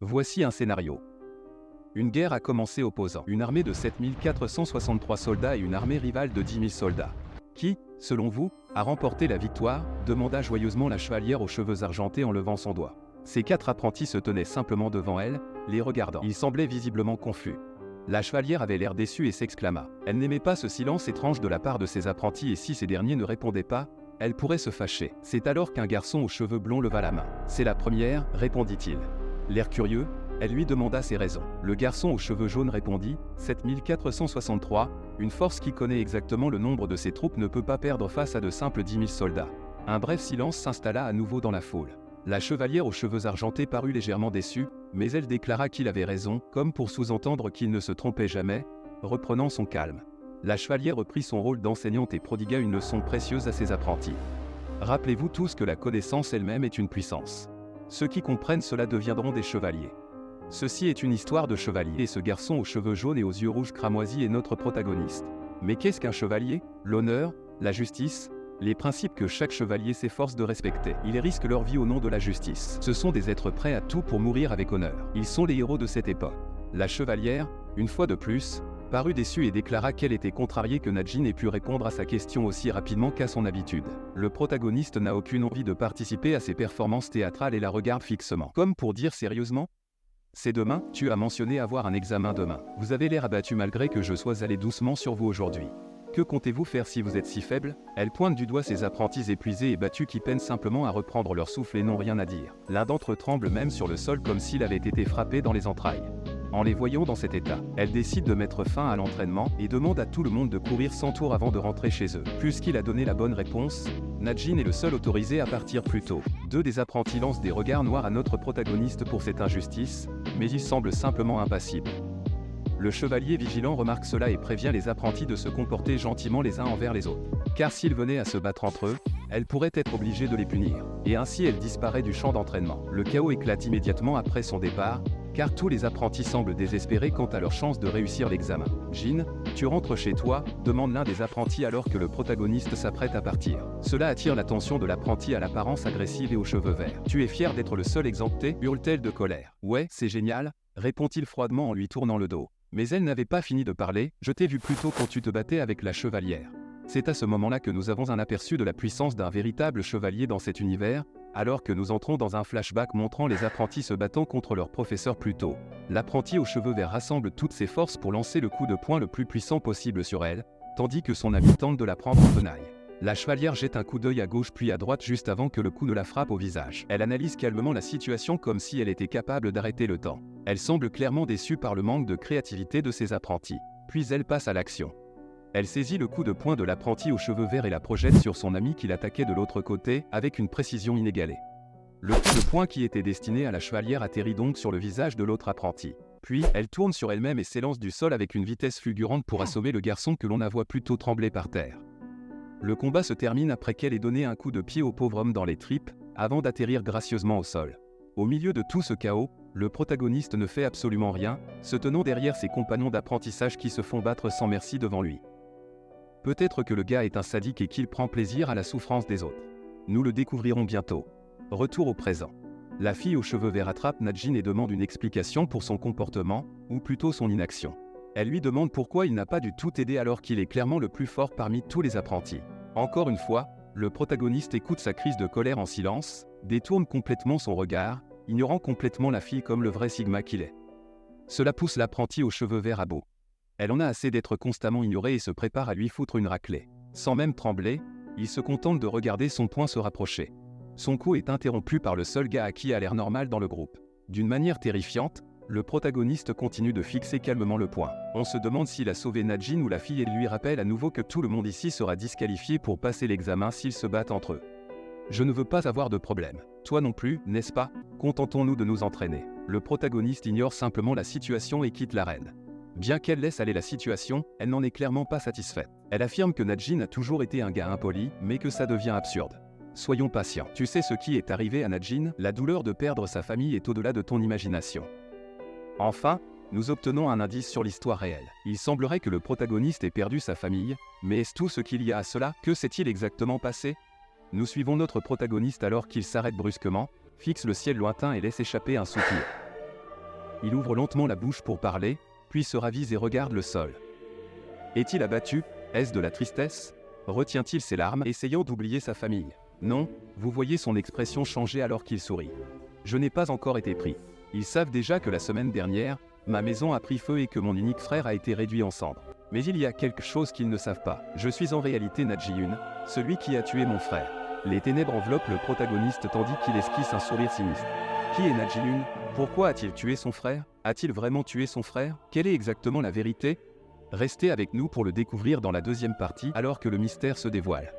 Voici un scénario. Une guerre a commencé opposant une armée de 7463 soldats et une armée rivale de 10 000 soldats. Qui, selon vous, a remporté la victoire demanda joyeusement la chevalière aux cheveux argentés en levant son doigt. Ces 4 apprentis se tenaient simplement devant elle, les regardant. Ils semblaient visiblement confus. La chevalière avait l'air déçue et s'exclama. Elle n'aimait pas ce silence étrange de la part de ses apprentis et si ces derniers ne répondaient pas, elle pourrait se fâcher. C'est alors qu'un garçon aux cheveux blonds leva la main. « C'est la première » répondit-il. L'air curieux, elle lui demanda ses raisons. Le garçon aux cheveux jaunes répondit « 7463, une force qui connaît exactement le nombre de ses troupes ne peut pas perdre face à de simples 10 000 soldats. » Un bref silence s'installa à nouveau dans la foule. La chevalière aux cheveux argentés parut légèrement déçue, mais elle déclara qu'il avait raison, comme pour sous-entendre qu'il ne se trompait jamais, reprenant son calme. La chevalière reprit son rôle d'enseignante et prodigua une leçon précieuse à ses apprentis. Rappelez-vous tous que la connaissance elle-même est une puissance. Ceux qui comprennent cela deviendront des chevaliers. Ceci est une histoire de chevalier et ce garçon aux cheveux jaunes et aux yeux rouges cramoisis est notre protagoniste. Mais qu'est-ce qu'un chevalier? L'honneur, la justice, les principes que chaque chevalier s'efforce de respecter. Ils risquent leur vie au nom de la justice. Ce sont des êtres prêts à tout pour mourir avec honneur. Ils sont les héros de cette époque. La chevalière, une fois de plus, parut déçue et déclara qu'elle était contrariée que Nadjin ait pu répondre à sa question aussi rapidement qu'à son habitude. Le protagoniste n'a aucune envie de participer à ces performances théâtrales et la regarde fixement. Comme pour dire sérieusement? C'est demain, tu as mentionné avoir un examen demain. Vous avez l'air abattu malgré que je sois allé doucement sur vous aujourd'hui. Que comptez-vous faire si vous êtes si faible? Elle pointe du doigt ses apprentis épuisés et battus qui peinent simplement à reprendre leur souffle et n'ont rien à dire. L'un d'entre eux tremble même sur le sol comme s'il avait été frappé dans les entrailles. En les voyant dans cet état, elle décide de mettre fin à l'entraînement et demande à tout le monde de courir 100 tours avant de rentrer chez eux. Puisqu'il a donné la bonne réponse, Nadjin est le seul autorisé à partir plus tôt. 2 des apprentis lancent des regards noirs à notre protagoniste pour cette injustice, mais il semble simplement impassible. Le chevalier vigilant remarque cela et prévient les apprentis de se comporter gentiment les uns envers les autres. Car s'ils venaient à se battre entre eux, elle pourrait être obligée de les punir. Et ainsi elle disparaît du champ d'entraînement. Le chaos éclate immédiatement après son départ, car tous les apprentis semblent désespérés quant à leur chance de réussir l'examen. « Jin, tu rentres chez toi ?» demande l'un des apprentis alors que le protagoniste s'apprête à partir. Cela attire l'attention de l'apprenti à l'apparence agressive et aux cheveux verts. « Tu es fier d'être le seul exempté ?» hurle-t-elle de colère. « Ouais, c'est génial » répond-il froidement en lui tournant le dos. Mais elle n'avait pas fini de parler, « Je t'ai vu plus tôt quand tu te battais avec la chevalière. » C'est à ce moment-là que nous avons un aperçu de la puissance d'un véritable chevalier dans cet univers, alors que nous entrons dans un flashback montrant les apprentis se battant contre leur professeur plus tôt. L'apprenti aux cheveux verts rassemble toutes ses forces pour lancer le coup de poing le plus puissant possible sur elle, tandis que son ami tente de la prendre en tenaille. La chevalière jette un coup d'œil à gauche puis à droite juste avant que le coup ne la frappe au visage. Elle analyse calmement la situation comme si elle était capable d'arrêter le temps. Elle semble clairement déçue par le manque de créativité de ses apprentis. Puis elle passe à l'action. Elle saisit le coup de poing de l'apprenti aux cheveux verts et la projette sur son ami qui l'attaquait de l'autre côté, avec une précision inégalée. Le coup de poing qui était destiné à la chevalière atterrit donc sur le visage de l'autre apprenti. Puis, elle tourne sur elle-même et s'élance du sol avec une vitesse fulgurante pour assommer le garçon que l'on la voit plutôt trembler par terre. Le combat se termine après qu'elle ait donné un coup de pied au pauvre homme dans les tripes, avant d'atterrir gracieusement au sol. Au milieu de tout ce chaos, le protagoniste ne fait absolument rien, se tenant derrière ses compagnons d'apprentissage qui se font battre sans merci devant lui. Peut-être que le gars est un sadique et qu'il prend plaisir à la souffrance des autres. Nous le découvrirons bientôt. Retour au présent. La fille aux cheveux verts attrape Nadjin et demande une explication pour son comportement, ou plutôt son inaction. Elle lui demande pourquoi il n'a pas du tout aidé alors qu'il est clairement le plus fort parmi tous les apprentis. Encore une fois, le protagoniste écoute sa crise de colère en silence, détourne complètement son regard, ignorant complètement la fille comme le vrai Sigma qu'il est. Cela pousse l'apprenti aux cheveux verts à bout. Elle en a assez d'être constamment ignorée et se prépare à lui foutre une raclée. Sans même trembler, il se contente de regarder son poing se rapprocher. Son coup est interrompu par le seul gars à qui a l'air normal dans le groupe. D'une manière terrifiante, le protagoniste continue de fixer calmement le poing. On se demande s'il a sauvé Nadjin ou la fille et lui rappelle à nouveau que tout le monde ici sera disqualifié pour passer l'examen s'ils se battent entre eux. Je ne veux pas avoir de problème. Toi non plus, n'est-ce pas? Contentons-nous de nous entraîner. Le protagoniste ignore simplement la situation et quitte l'arène. Bien qu'elle laisse aller la situation, elle n'en est clairement pas satisfaite. Elle affirme que Nadjin a toujours été un gars impoli, mais que ça devient absurde. Soyons patients. Tu sais ce qui est arrivé à Nadjin? La douleur de perdre sa famille est au-delà de ton imagination. Enfin, nous obtenons un indice sur l'histoire réelle. Il semblerait que le protagoniste ait perdu sa famille, mais est-ce tout ce qu'il y a à cela? Que s'est-il exactement passé? Nous suivons notre protagoniste alors qu'il s'arrête brusquement, fixe le ciel lointain et laisse échapper un soupir. Il ouvre lentement la bouche pour parler, puis se ravise et regarde le sol. Est-il abattu? Est-ce de la tristesse? Retient-il ses larmes, essayant d'oublier sa famille? Non, vous voyez son expression changer alors qu'il sourit. Je n'ai pas encore été pris. Ils savent déjà que la semaine dernière, ma maison a pris feu et que mon unique frère a été réduit en cendres. Mais il y a quelque chose qu'ils ne savent pas. Je suis en réalité Najiyun, celui qui a tué mon frère. Les ténèbres enveloppent le protagoniste tandis qu'il esquisse un sourire sinistre. Qui est Najiyun? Pourquoi a-t-il tué son frère? A-t-il vraiment tué son frère? Quelle est exactement la vérité? Restez avec nous pour le découvrir dans la deuxième partie alors que le mystère se dévoile.